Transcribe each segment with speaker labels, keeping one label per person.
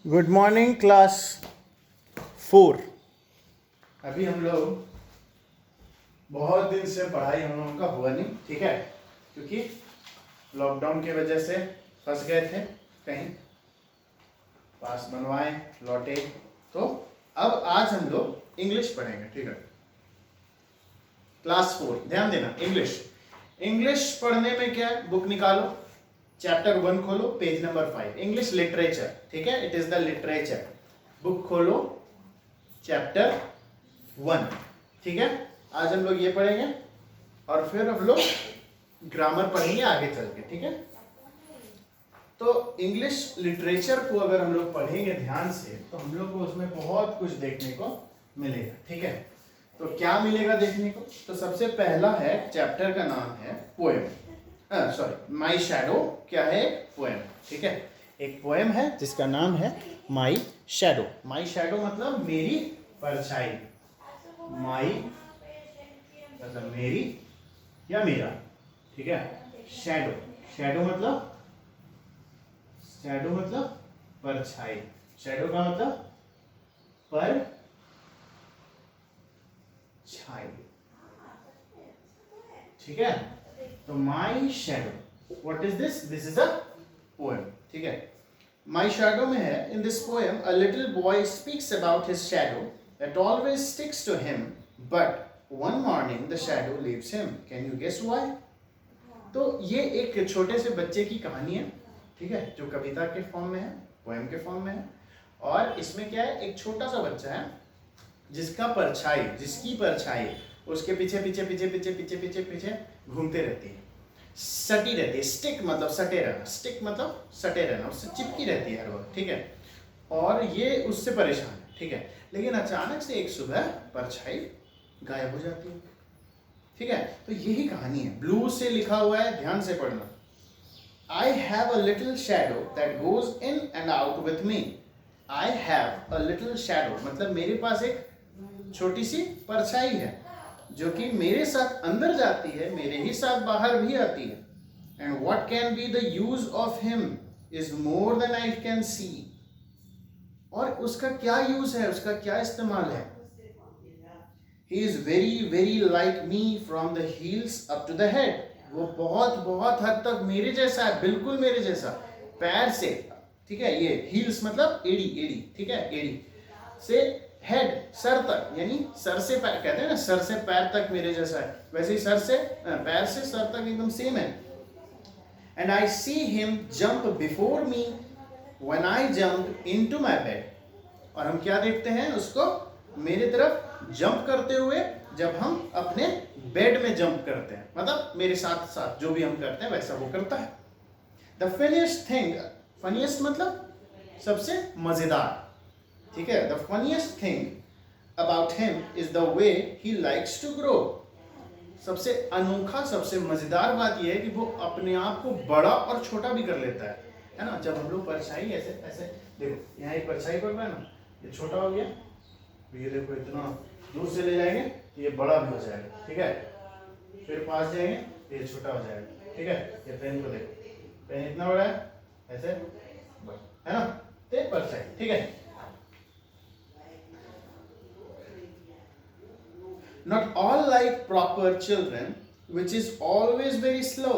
Speaker 1: Good morning class 4। अभी हम लोग बहुत दिन से पढ़ाई हम लोगों का हुआ नहीं, ठीक है, क्योंकि लॉकडाउन की वजह से फंस गए थे कहीं, पास बनवाए लौटे। तो अब आज हम लोग इंग्लिश पढ़ेंगे, ठीक है। क्लास 4, ध्यान देना। इंग्लिश इंग्लिश पढ़ने में क्या है, बुक निकालो, चैप्टर 1 खोलो, पेज नंबर 5, इंग्लिश लिटरेचर, ठीक है। It is the literature. Book खोलो, चैप्टर 1, ठीक है। आज हम लोग ये पढ़ेंगे और फिर हम लोग ग्रामर पढ़ेंगे आगे चल के, ठीक है। तो इंग्लिश लिटरेचर को अगर हम लोग पढ़ेंगे ध्यान से तो हम लोग को उसमें बहुत कुछ देखने को मिलेगा, ठीक है। तो क्या मिलेगा देखने को? तो सबसे पहला है, चैप्टर का नाम है पोएम, सॉरी माई शैडो। क्या है? पोएम, ठीक है। एक पोएम है जिसका नाम है माई शैडो। माई शैडो मतलब मेरी परछाई। माई मतलब मेरी या मेरा, ठीक है। शैडो, शैडो मतलब परछाई। शैडो का मतलब पर छाई, ठीक है। तो my shadow, what is this? This is a poem, ठीक है। माई शैडो में है, in this poem a little boy speaks about his shadow that always sticks to him, but one morning the shadow leaves him. Can you guess why? तो ये एक छोटे से बच्चे की कहानी है, ठीक है, जो कविता के फॉर्म में है, पोएम के फॉर्म में है। और इसमें क्या है, एक छोटा सा बच्चा है जिसकी परछाई उसके पीछे पीछे पीछे पीछे पीछे पीछे पीछे घूमते रहती है, सटी रहती है। स्टिक मतलब सटे रहना, स्टिक मतलब सटे रहना, उससे चिपकी रहती है हर वक्त, ठीक है। और ये उससे परेशान है, ठीक है। लेकिन अचानक से एक सुबह परछाई गायब हो जाती है, ठीक है। तो यही कहानी है, ब्लू से लिखा हुआ है, ध्यान से पढ़ना। I have a little shadow that goes in and out with me. I have a little shadow मतलब मेरे पास एक छोटी सी परछाई है जो कि मेरे साथ अंदर जाती है, मेरे ही साथ बाहर भी आती है। And what can be the use of him is more than I can see. और उसका क्या यूज है, उसका क्या इस्तेमाल है? He is very very like me from the heels up to the head. वो बहुत बहुत हद तक मेरे जैसा है, बिल्कुल मेरे जैसा, पैर से, ठीक है। ये हील्स मतलब एड़ी, एड़ी, ठीक है, एड़ी से हेड, सर तक, यानी सर से पैर, कहते हैं ना सर से पैर तक मेरे जैसा है, वैसे ही सर से पैर से सर तक एकदम सेम है। And I see him jump before me when I jump into my bed. और हम क्या देखते हैं? उसको मेरी तरफ जंप करते हुए, जब हम अपने बेड में जंप करते हैं, मतलब मेरे साथ साथ जो भी हम करते हैं वैसा वो करता है। द फनीएस्ट थिंग, फनीएस्ट मतलब सबसे मजेदार, ठीक है। The funniest thing about him is the way he likes to grow. सबसे अनोखा, सबसे मजेदार बात यह है कि वो अपने आप को बड़ा और छोटा भी कर लेता है ना। जब हम लोग परछाई ऐसे ऐसे, देखो यहाँ एक परछाई पड़ रहा है ना, ये छोटा हो गया, ये देखो इतना दूर से ले जाएंगे तो ये बड़ा भी हो जाएगा, ठीक है। फिर पास जाएंगे तो ये छोटा हो जाएगा, ठीक है। ये पेन को देखो, पेन इतना बड़ा है, ऐसे है ना, तो परछाई, ठीक है। Not all like proper children, which is always very slow,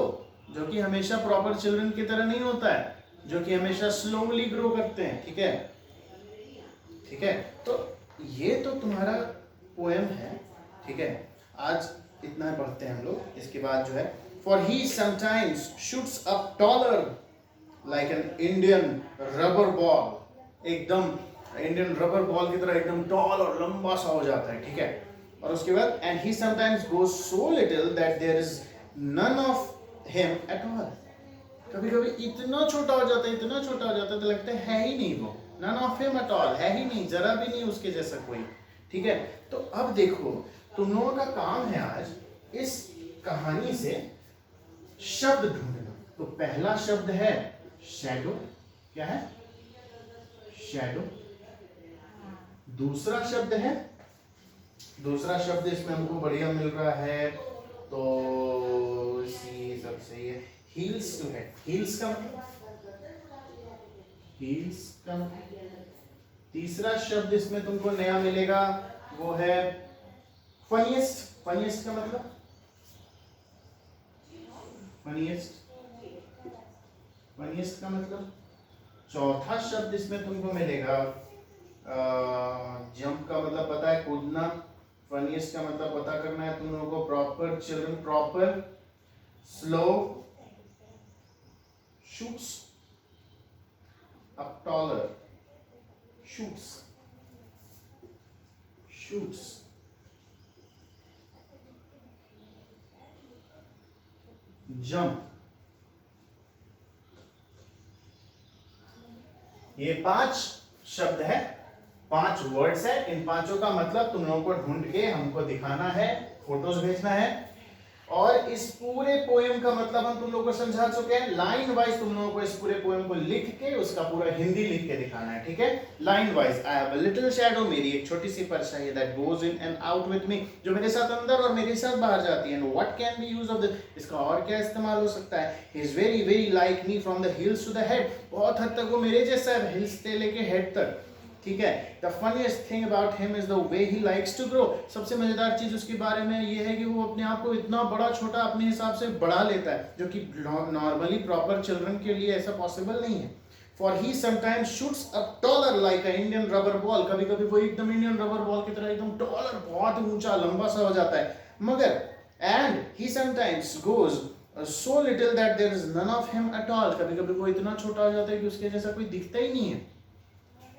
Speaker 1: जो कि हमेशा प्रॉपर चिल्ड्रन की तरह नहीं होता है, जो कि हमेशा स्लोली ग्रो करते हैं, ठीक है, ठीक है। तो ये तो तुम्हारा पोएम है, ठीक है। आज इतना पढ़ते हैं हम लोग। इसके बाद जो है, for he sometimes shoots up taller like an Indian rubber ball. एकदम इंडियन रबर बॉल की तरह एकदम टॉल और लंबा सा हो जाता है, ठीक है। और उसके बाद, and he sometimes goes so little that there is none of him at all. कभी कभी इतना छोटा हो जाता है, इतना छोटा हो जाता है तो लगता है ही नहीं वो, none of him at all, है ही नहीं, जरा भी नहीं उसके जैसा कोई, ठीक है। तो अब देखो, तुम लोगों का काम है आज इस कहानी से शब्द ढूंढना। तो पहला शब्द है शैडो। क्या है? शैडो। दूसरा शब्द है, दूसरा शब्द इसमें हमको बढ़िया मिल रहा है, तो इसी सबसे ये हील्स टू हेड। हील्स का मतलब हील्स का मतलब। तीसरा शब्द इसमें तुमको नया मिलेगा वो है फनीएस्ट। फनीएस्ट का मतलब फनीएस्ट, फनीएस्ट का मतलब। चौथा शब्द इसमें तुमको मिलेगा जंप का मतलब पता है, कूदना। फनीएस्ट का मतलब पता करना है तुम लोगों को। Proper children, proper slow shoots up taller, shoots, shoots, jump। ये 5 शब्द है, 5 वर्ड्स है। इन पांचों का मतलब तुम लोगों को ढूंढ के हमको दिखाना है, फोटोज भेजना है। और इस पूरे पोएम का मतलब हम तुम लोगों को समझा चुके हैं। लाइन वाइज तुम लोगों को इस पूरे पोएम को लिख के उसका पूरा हिंदी लिख के दिखाना है, ठीक है। Line wise. I have a little shadow, मेरी एक छोटी सी परछाई that goes in and out with me, जो मेरे साथ अंदर और मेरे साथ बाहर जाती है। And what can be use of this, इसका और क्या इस्तेमाल हो सकता है। He is very very like me from the hills to the head, बहुत हद तक वो मेरे जैसा है, हिल्स से लेके हेड तक, ठीक है। The funniest thing about him is the way he likes to grow, सबसे मजेदार चीज उसके बारे में ये है कि वो अपने आप को इतना बड़ा छोटा अपने हिसाब से बढ़ा लेता है, जो कि नॉर्मली प्रॉपर चिल्ड्रन के लिए ऐसा पॉसिबल नहीं है। For he sometimes shoots up taller like a Indian rubber ball, कभी कभी वो एकदम इंडियन रबर बॉल की तरह एकदम टॉलर, बहुत ऊंचा लंबा सा हो जाता है। मगर and he sometimes goes so little that there is none of him at all, कभी कभी वो इतना छोटा हो जाता है कि उसके जैसा कोई दिखता ही नहीं है,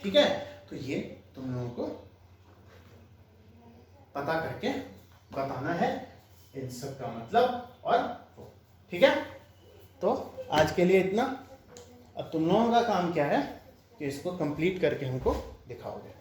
Speaker 1: ठीक है। तो ये तुम लोगों को पता करके बताना है इन सब का मतलब और वो, ठीक है। तो आज के लिए इतना। अब तुम लोगों का काम क्या है कि इसको कंप्लीट करके हमको दिखाओगे।